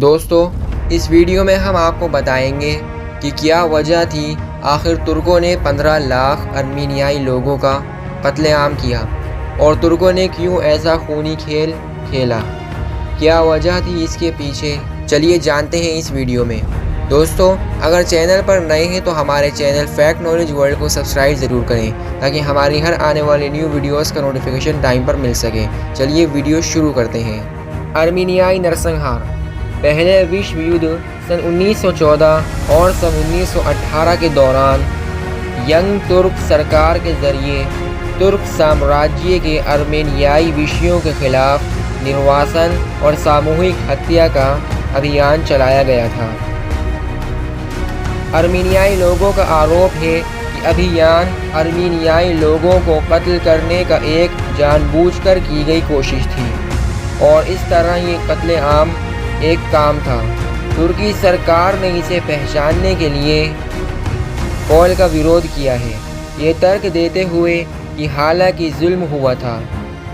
दोस्तों, इस वीडियो में हम आपको बताएंगे कि क्या वजह थी आखिर तुर्कों ने 15 लाख अर्मीनियाई लोगों का कत्लेआम किया और तुर्कों ने क्यों ऐसा खूनी खेल खेला। क्या वजह थी इसके पीछे, चलिए जानते हैं इस वीडियो में। दोस्तों, अगर चैनल पर नए हैं तो हमारे चैनल फैक्ट नॉलेज वर्ल्ड को सब्सक्राइब ज़रूर करें ताकि हमारी हर आने वाली न्यू वीडियोस का नोटिफिकेशन टाइम पर मिल सके। चलिए वीडियो शुरू करते हैं। अर्मीनियाई नरसंहार। पहले विश्व युद्ध सन 1914 और सन 1918 के दौरान यंग तुर्क सरकार के ज़रिए तुर्क साम्राज्य के अर्मेनियाई विषयों के खिलाफ निर्वासन और सामूहिक हत्या का अभियान चलाया गया था। अर्मीनियाई लोगों का आरोप है कि अभियान अर्मीनियाई लोगों को कत्ल करने का एक जानबूझकर की गई कोशिश थी और इस तरह ये कत्लेआम एक काम था। तुर्की सरकार ने इसे पहचानने के लिए कॉल का विरोध किया है, ये तर्क देते हुए कि हालांकि जुल्म हुआ था,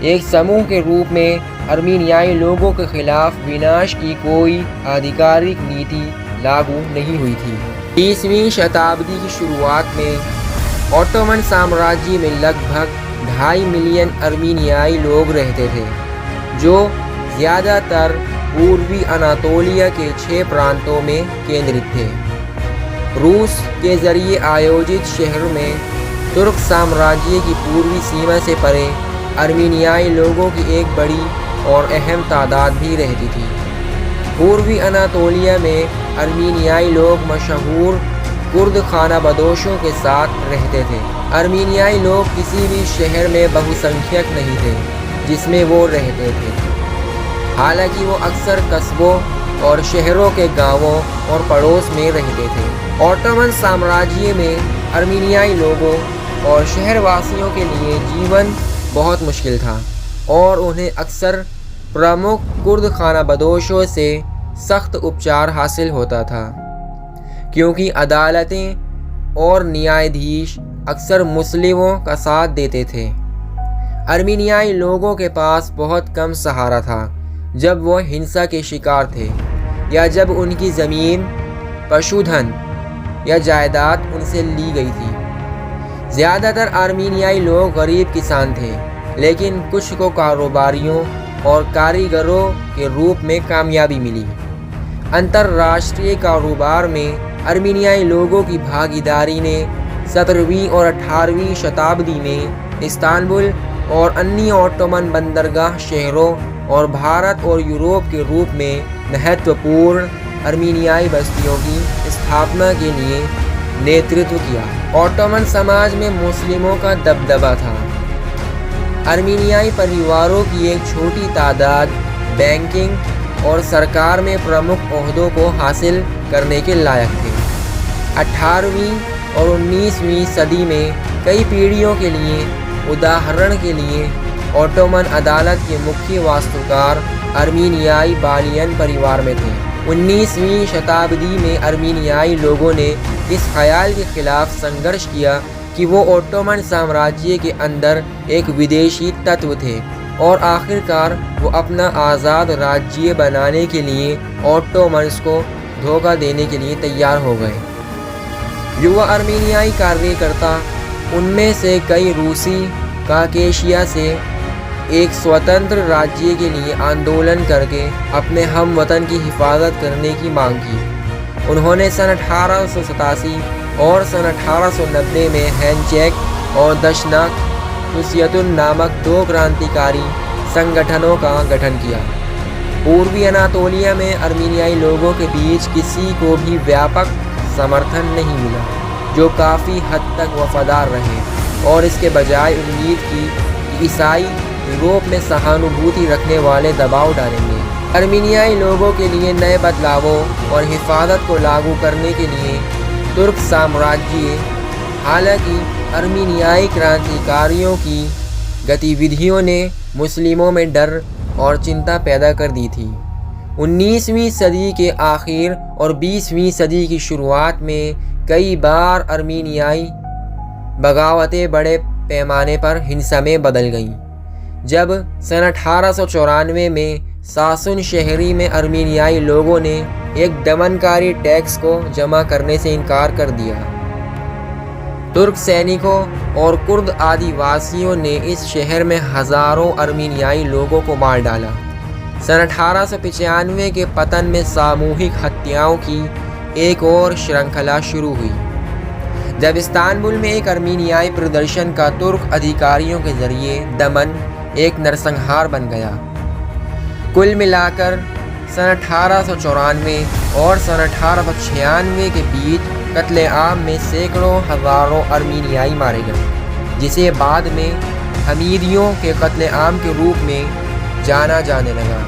एक समूह के रूप में अर्मीनियाई लोगों के खिलाफ विनाश की कोई आधिकारिक नीति लागू नहीं हुई थी। 20वीं शताब्दी की शुरुआत में ऑटोमन साम्राज्य में लगभग 2.5 मिलियन अर्मीनियाई लोग रहते थे, जो ज़्यादातर पूर्वी अनातोलिया के 6 प्रांतों में केंद्रित थे। रूस के ज़रिए आयोजित शहरों में तुर्क साम्राज्य की पूर्वी सीमा से परे अर्मीनियाई लोगों की एक बड़ी और अहम तादाद भी रहती थी। पूर्वी अनातोलिया में अर्मीनियाई लोग मशहूर कुर्द खानाबदोशों के साथ रहते थे। अर्मीनियाई लोग किसी भी शहर में बहुसंख्यक नहीं थे जिसमें वो रहते थे, हालांकि वो अक्सर कस्बों और शहरों के गांवों और पड़ोस में रहते थे। ऑटोमन साम्राज्य में अर्मीनियाई लोगों और शहरवासियों के लिए जीवन बहुत मुश्किल था और उन्हें अक्सर प्रमुख कुर्द खानाबदोशों से सख्त उपचार हासिल होता था, क्योंकि अदालतें और न्यायाधीश अक्सर मुस्लिमों का साथ देते थे। अर्मीनियाई लोगों के पास बहुत कम सहारा था जब वो हिंसा के शिकार थे या जब उनकी ज़मीन, पशुधन या जायदाद उनसे ली गई थी। ज़्यादातर अर्मीनियाई लोग गरीब किसान थे, लेकिन कुछ को कारोबारियों और कारीगरों के रूप में कामयाबी मिली। अंतर्राष्ट्रीय कारोबार में अर्मीनियाई लोगों की भागीदारी ने 17वीं और 18वीं शताब्दी में इस्तांबुल और अन्य ऑटोमन बंदरगाह शहरों और भारत और यूरोप के रूप में महत्वपूर्ण अर्मीनियाई बस्तियों की स्थापना के लिए नेतृत्व किया। ऑटोमन समाज में मुस्लिमों का दबदबा था। अर्मीनियाई परिवारों की एक छोटी तादाद बैंकिंग और सरकार में प्रमुख ओहदों को हासिल करने के लायक थे। 18वीं और 19वीं सदी में कई पीढ़ियों के लिए, उदाहरण के लिए, ऑटोमन अदालत के मुख्य वास्तुकार अर्मीनियाई बालियन परिवार में थे। 19वीं शताब्दी में अर्मीनियाई लोगों ने इस ख्याल के खिलाफ संघर्ष किया कि वो ऑटोमन साम्राज्य के अंदर एक विदेशी तत्व थे और आखिरकार वो अपना आज़ाद राज्य बनाने के लिए ऑटोमन्स को धोखा देने के लिए तैयार हो गए। युवा अर्मीनियाई कार्यकर्ता, उनमें से कई रूसी काकेशिया से एक स्वतंत्र राज्य के लिए आंदोलन करके अपने हम वतन की हिफाजत करने की मांग की। उन्होंने सन 1887 और सन 1890 में हैंचेक और दशनाक तुसियतुन नामक 2 क्रांतिकारी संगठनों का गठन किया। पूर्वी अनातोलिया में अर्मीनियाई लोगों के बीच किसी को भी व्यापक समर्थन नहीं मिला, जो काफ़ी हद तक वफादार रहे और इसके बजाय उम्मीद की कि ईसाई यूरोप में सहानुभूति रखने वाले दबाव डालेंगे। अर्मीनियाई लोगों के लिए नए बदलावों और हिफाजत को लागू करने के लिए तुर्क साम्राज्य, हालांकि अर्मीनियाई क्रांतिकारियों की गतिविधियों ने मुस्लिमों में डर और चिंता पैदा कर दी थी। 19वीं सदी के आखिर और 20वीं सदी की शुरुआत में कई बार अर्मीनियाई बगावतें बड़े पैमाने पर हिंसा में बदल गईं। जब सन 1894 में सासुन शहरी में अर्मीनियाई लोगों ने एक दमनकारी टैक्स को जमा करने से इनकार कर दिया। तुर्क सैनिकों और कुर्द आदिवासियों ने इस शहर में हज़ारों अर्मीनियाई लोगों को मार डाला। सन 1895 के पतन में सामूहिक हत्याओं की एक और श्रृंखला शुरू हुई, जब इस्तांबुल में एक अर्मीनियाई प्रदर्शन का तुर्क अधिकारियों के जरिए दमन एक नरसंहार बन गया। कुल मिलाकर सन 1894 और सन 1896 के बीच कत्ले-आम में सैकड़ों हज़ारों अर्मीनियाई मारे गए, जिसे बाद में हमीदियों के कत्ले-आम के रूप में जाना जाने लगा।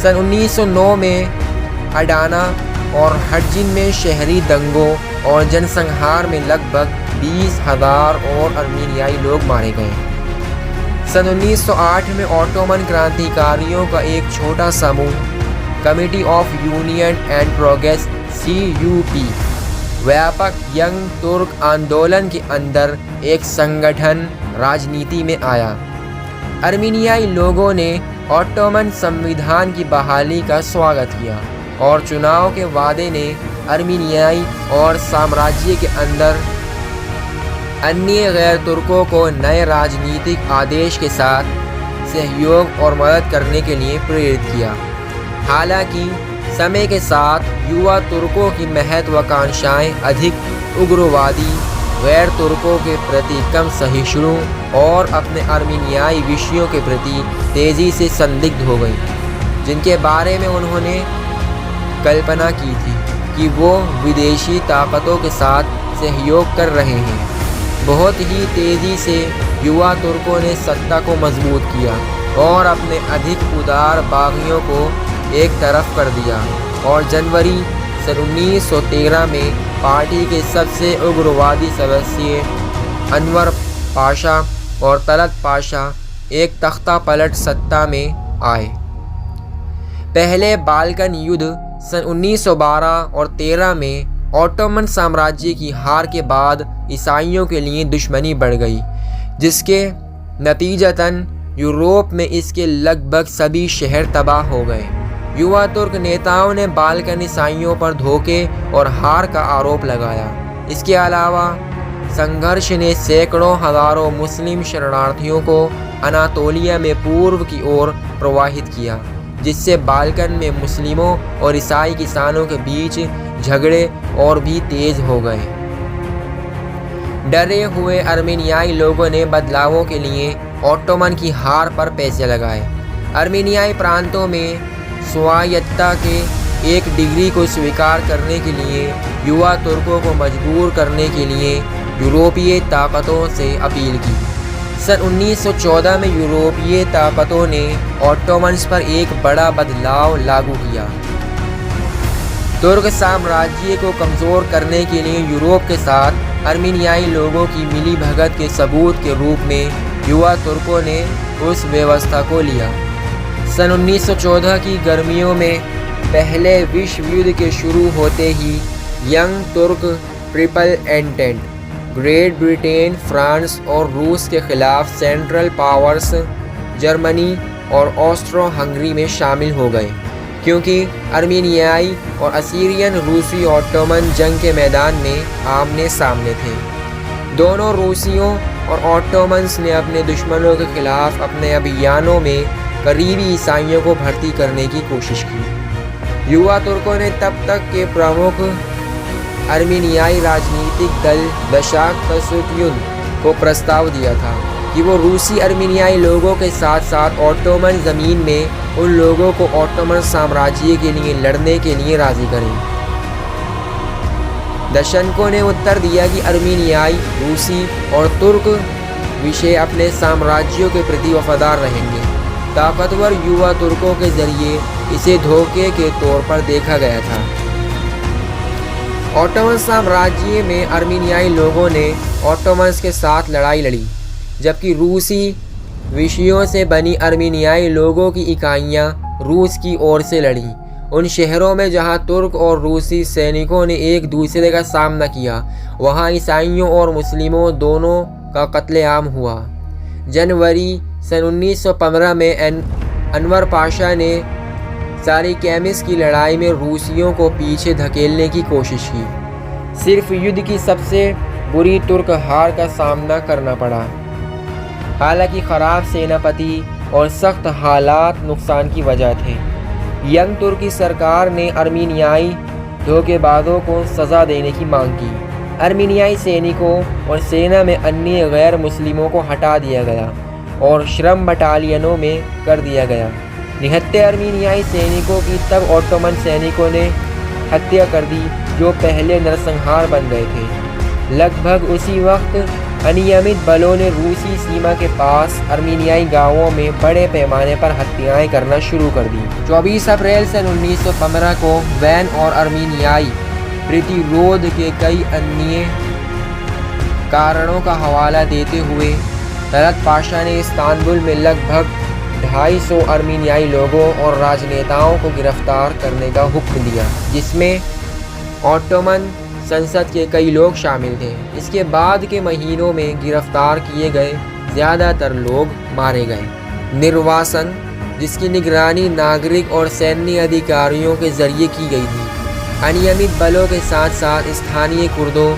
सन 1909 में अडाना और हड्जिन में शहरी दंगों और जनसंहार में लगभग 20,000 और अर्मीनियाई लोग मारे गए। सन 1908 में ऑटोमन क्रांतिकारियों का एक छोटा समूह committee of union and progress CUP व्यापक यंग तुर्क आंदोलन के अंदर एक संगठन राजनीति में आया। अर्मीनियाई लोगों ने ऑटोमन संविधान की बहाली का स्वागत किया और चुनाव के वादे ने अर्मीनियाई और साम्राज्य के अंदर अन्य गैर तुर्कों को नए राजनीतिक आदेश के साथ सहयोग और मदद करने के लिए प्रेरित किया। हालांकि समय के साथ युवा तुर्कों की महत्वाकांक्षाएं अधिक उग्रवादी गैर तुर्कों के प्रति कम सहिष्णु और अपने अर्मीनियाई विषयों के प्रति तेज़ी से संदिग्ध हो गई, जिनके बारे में उन्होंने कल्पना की थी कि वो विदेशी ताकतों के साथ सहयोग कर रहे हैं। बहुत ही तेज़ी से युवा तुर्कों ने सत्ता को मजबूत किया और अपने अधिक उदार बागियों को एक तरफ कर दिया और जनवरी सन 1913 में पार्टी के सबसे उग्रवादी सदस्य अनवर पाशा और तलत पाशा एक तख्ता पलट सत्ता में आए। पहले बाल्कन युद्ध सन 1912 और 13 में ऑटोमन साम्राज्य की हार के बाद ईसाइयों के लिए दुश्मनी बढ़ गई, जिसके नतीजतन यूरोप में इसके लगभग सभी शहर तबाह हो गए। युवा तुर्क नेताओं ने बाल्कन ईसाइयों पर धोखे और हार का आरोप लगाया। इसके अलावा संघर्ष ने सैकड़ों हज़ारों मुस्लिम शरणार्थियों को अनातोलिया में पूर्व की ओर प्रवाहित किया, जिससे बाल्कन में मुस्लिमों और ईसाई किसानों के बीच झगड़े और भी तेज हो गए। डरे हुए अर्मीनियाई लोगों ने बदलावों के लिए ऑटोमन की हार पर पैसे लगाए। अर्मीनियाई प्रांतों में स्वायत्तता के एक डिग्री को स्वीकार करने के लिए युवा तुर्कों को मजबूर करने के लिए यूरोपीय ताकतों से अपील की। सन 1914 में यूरोपीय ताकतों ने ऑटोमन्स पर एक बड़ा बदलाव लागू किया। तुर्क साम्राज्य को कमज़ोर करने के लिए यूरोप के साथ अर्मीनियाई लोगों की मिली भगत के सबूत के रूप में युवा तुर्कों ने उस व्यवस्था को लिया। सन 1914 की गर्मियों में पहले विश्व युद्ध के शुरू होते ही यंग तुर्क ट्रिपल एंटेंट ग्रेट ब्रिटेन, फ्रांस और रूस के खिलाफ सेंट्रल पावर्स जर्मनी और ऑस्ट्रो हंगरी में शामिल हो गए, क्योंकि अर्मीनियाई और असीरियन रूसी ऑटोमन जंग के मैदान में आमने सामने थे। दोनों रूसियों और ऑटोमन्स ने अपने दुश्मनों के खिलाफ अपने अभियानों में करीबी ईसाइयों को भर्ती करने की कोशिश की। युवा तुर्कों ने तब तक के प्रमुख अर्मीनियाई राजनीतिक दल दशाकतसुट्युन को प्रस्ताव दिया था कि वो रूसी अर्मीनियाई लोगों के साथ साथ ऑटोमन ज़मीन में उन लोगों को ऑटोमन साम्राज्य के लिए लड़ने के लिए राज़ी करें। दशनको ने उत्तर दिया कि अर्मीनियाई, रूसी और तुर्क विषय अपने साम्राज्यों के प्रति वफादार रहेंगे। ताकतवर युवा तुर्कों के जरिए इसे धोखे के तौर पर देखा गया था। ऑटोमन साम्राज्य में अर्मीनियाई लोगों ने ऑटोमन्स के साथ लड़ाई लड़ी, जबकि रूसी विषयों से बनी अर्मीनियाई लोगों की इकाइयाँ रूस की ओर से लड़ीं। उन शहरों में जहाँ तुर्क और रूसी सैनिकों ने एक दूसरे का सामना किया, वहाँ ईसाइयों और मुस्लिमों दोनों का कत्लेआम हुआ। जनवरी सन 1915 में अनवर पाशा ने सारी केमिस की लड़ाई में रूसियों को पीछे धकेलने की कोशिश की। सिर्फ युद्ध की सबसे बुरी तुर्क हार का सामना करना पड़ा। हालांकि ख़राब सेनापति और सख्त हालात नुकसान की वजह थे। यंग तुर्की सरकार ने अर्मीनियाई धोखेबाजों को सज़ा देने की मांग की। अर्मीनियाई सैनिकों और सेना में अन्य गैर मुस्लिमों को हटा दिया गया और श्रम बटालियनों में कर दिया गया। निहत्थे अर्मीनियाई सैनिकों की तब ऑटोमन सैनिकों ने हत्या कर दी, जो पहले नरसंहार बन गए थे। लगभग उसी वक्त अनियमित बलों ने रूसी सीमा के पास अर्मीनियाई गांवों में बड़े पैमाने पर हत्याएं करना शुरू कर दी। 24 अप्रैल सन 1915 को वैन और अर्मीनियाई प्रतिरोध के कई अन्य कारणों का हवाला देते हुए तलत पाशा ने इस्तांबुल में लगभग 250 अर्मीनियाई लोगों और राजनेताओं को गिरफ्तार करने का हुक्म दिया, जिसमें ऑटोमन संसद के कई लोग शामिल थे। इसके बाद के महीनों में गिरफ्तार किए गए ज़्यादातर लोग मारे गए। निर्वासन, जिसकी निगरानी नागरिक और सैन्य अधिकारियों के जरिए की गई थी, अनियमित बलों के साथ साथ स्थानीय कुर्दों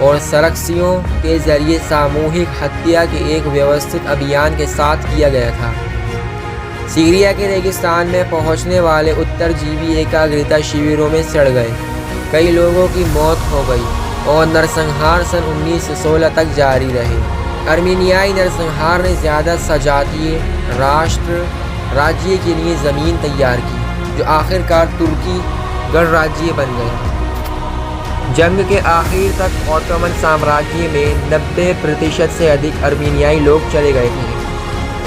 और सरक्सियों के जरिए सामूहिक हत्या के एक व्यवस्थित अभियान के साथ किया गया था। सीरिया के रेगिस्तान में पहुंचने वाले उत्तरजीवी एकाग्रता शिविरों में सड़ गए। कई लोगों की मौत हो गई और नरसंहार सन 1916 तक जारी रहे। अर्मीनियाई नरसंहार ने ज़्यादा सजातीय राष्ट्र राज्य के लिए ज़मीन तैयार की, जो आखिरकार तुर्की गणराज्य बन गया। जंग के आखिर तक ऑटोमन साम्राज्य में 90% से अधिक अर्मीनियाई लोग चले गए थे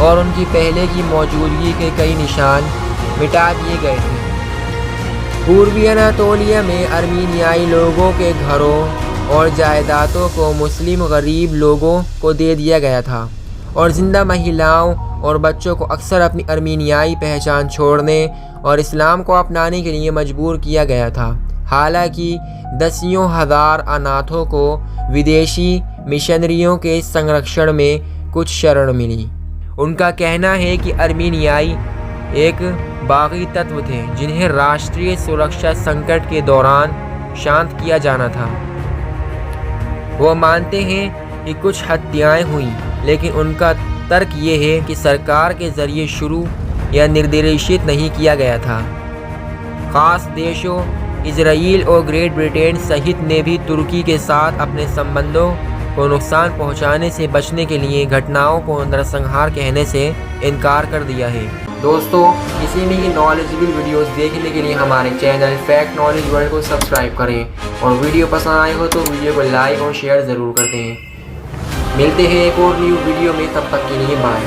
और उनकी पहले की मौजूदगी के कई निशान मिटा दिए गए थे। पूर्वी अनातोलिया में अर्मीनियाई लोगों के घरों और जायदादों को मुस्लिम गरीब लोगों को दे दिया गया था और जिंदा महिलाओं और बच्चों को अक्सर अपनी अर्मीनियाई पहचान छोड़ने और इस्लाम को अपनाने के लिए मजबूर किया गया था। हालांकि दसियों हज़ार अनाथों को विदेशी मिशनरियों के संरक्षण में कुछ शरण मिली। उनका कहना है कि अर्मीनियाई एक बागी तत्व थे जिन्हें राष्ट्रीय सुरक्षा संकट के दौरान शांत किया जाना था। वो मानते हैं कि कुछ हत्याएं हुई, लेकिन उनका तर्क ये है कि सरकार के जरिए शुरू या निर्देशित नहीं किया गया था। ख़ास देशों इजराइल और ग्रेट ब्रिटेन सहित ने भी तुर्की के साथ अपने संबंधों को नुकसान पहुंचाने से बचने के लिए घटनाओं को नरसंहार कहने से इनकार कर दिया है। दोस्तों, इसी में ही नॉलेजेबल वीडियोस देखने के लिए हमारे चैनल फैक्ट नॉलेज वर्ल्ड को सब्सक्राइब करें और वीडियो पसंद आए हो तो वीडियो को लाइक और शेयर ज़रूर करते हैं। मिलते हैं एक और न्यू वीडियो में, तब तक के लिए बाय।